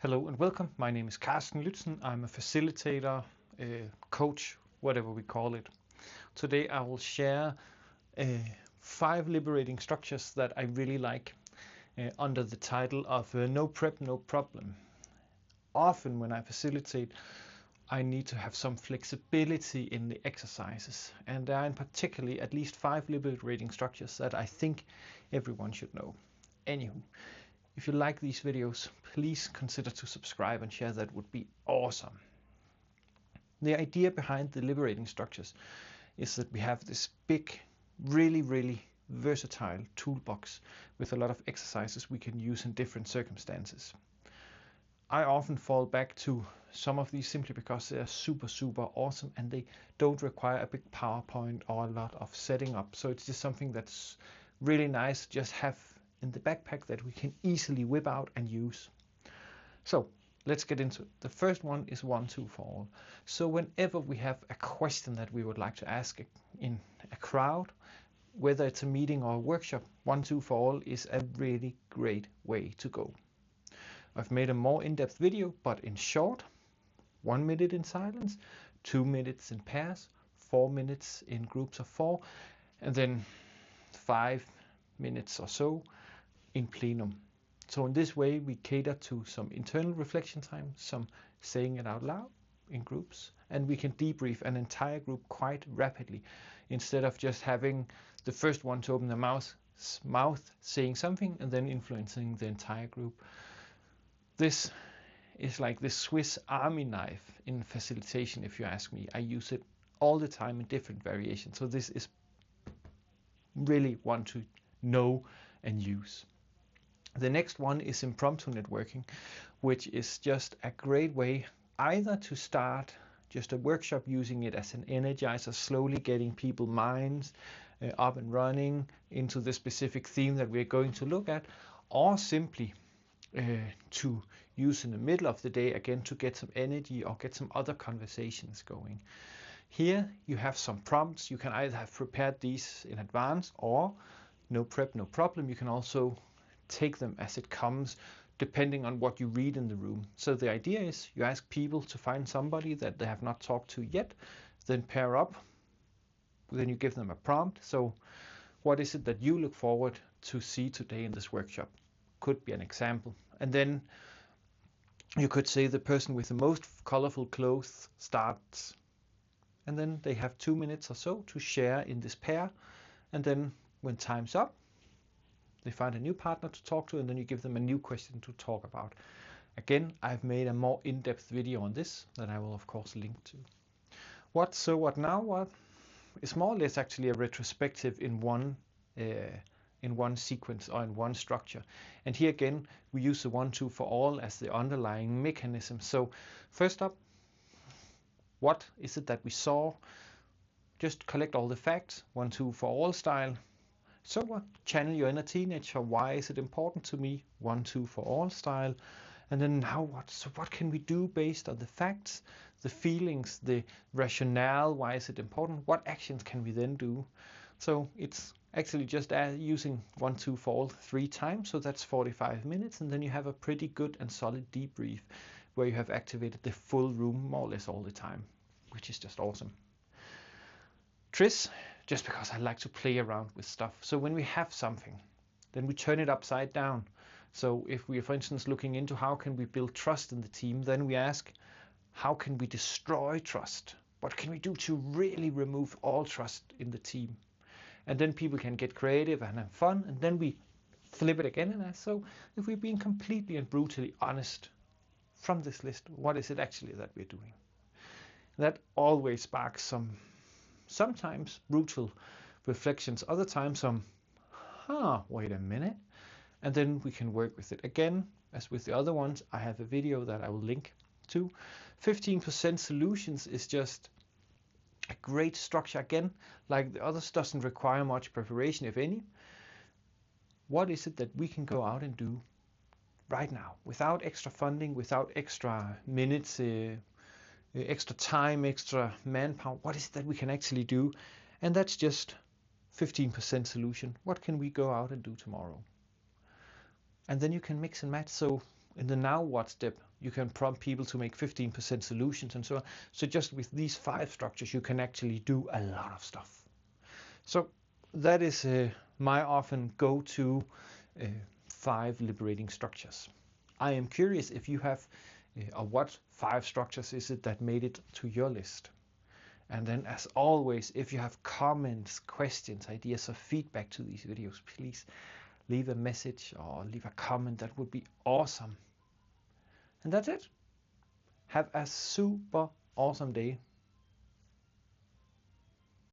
Hello and welcome. My name is Carsten Lützen. I'm a facilitator, coach, whatever we call it. Today I will share 5 liberating structures that I really like under the title of No Prep, No Problem. Often when I facilitate, I need to have some flexibility in the exercises, and there are in particularly at least 5 liberating structures that I think everyone should know. Anywho, if you like these videos, please consider to subscribe and share. That would be awesome. The idea behind the liberating structures is that we have this big, really versatile toolbox with a lot of exercises we can use in different circumstances. I often fall back to some of these simply because they are super awesome and they don't require a big PowerPoint or a lot of setting up. So it's just something that's really nice to just have in the backpack that we can easily whip out and use. So let's get into it. The first one is 1, 2 for all. So whenever we have a question that we would like to ask in a crowd, whether it's a meeting or a workshop, 1, 2 for all is a really great way to go. I've made a more in-depth video, but in short, 1 minute in silence, 2 minutes in pairs, 4 minutes in groups of 4, and then 5 minutes or so in plenum. So in this way we cater to some internal reflection time, some saying it out loud in groups, and we can debrief an entire group quite rapidly instead of just having the first one to open their mouth saying something and then influencing the entire group. This is like the Swiss Army knife in facilitation, if you ask me. I use it all the time in different variations, so this is really one to know and use. The next one is impromptu networking, which is just a great way either to start just a workshop using it as an energizer, slowly getting people's minds up and running into the specific theme that we're going to look at, or simply to use in the middle of the day again to get some energy or get some other conversations going. Here you have some prompts. You can either have prepared these in advance or no prep, no problem. You can also take them as it comes, depending on what you read in the room. So the idea is you ask people to find somebody that they have not talked to yet, then pair up, then you give them a prompt. So what is it that you look forward to see today in this workshop? Could be an example. And then you could say the person with the most colorful clothes starts, and then they have 2 minutes or so to share in this pair, and then when time's up, they find a new partner to talk to, and then you give them a new question to talk about. Again, I've made a more in-depth video on this that I will of course link to. What so, what now? What is more or less actually a retrospective in one sequence or in one structure. And here again, we use the 1, 2 for all as the underlying mechanism. So first up, what is it that we saw? Just collect all the facts, 1, 2 for all style. So what? Channel your inner teenager. Why is it important to me? 1, 2 for all style. And then now what? So what can we do based on the facts, the feelings, the rationale? Why is it important? What actions can we then do? So it's actually just using 1, 2 for all 3 times. So that's 45 minutes. And then you have a pretty good and solid debrief where you have activated the full room more or less all the time, which is just awesome. Tris, just because I like to play around with stuff. So when we have something, then we turn it upside down. So if we are, for instance, looking into how can we build trust in the team, then we ask, how can we destroy trust? What can we do to really remove all trust in the team? And then people can get creative and have fun, and then we flip it again and ask, so if we're being completely and brutally honest from this list, what is it actually that we're doing? That always sparks sometimes brutal reflections, other times some, wait a minute, and then we can work with it. Again, as with the other ones, I have a video that I will link to. 15% solutions is just a great structure. Again, like the others, doesn't require much preparation, if any. What is it that we can go out and do right now without extra funding, without extra minutes, extra time, extra manpower? What is it that we can actually do? And that's just 15% solution. What can we go out and do tomorrow? And then you can mix and match. So in the now what step, you can prompt people to make 15% solutions and so on. So just with these 5 structures, you can actually do a lot of stuff. So that is my often go-to 5 liberating structures. I am curious if you have, or what 5 structures is it that made it to your list? And then, as always, if you have comments, questions, ideas, or feedback to these videos, please leave a message or leave a comment. That would be awesome. And that's it. Have a super awesome day.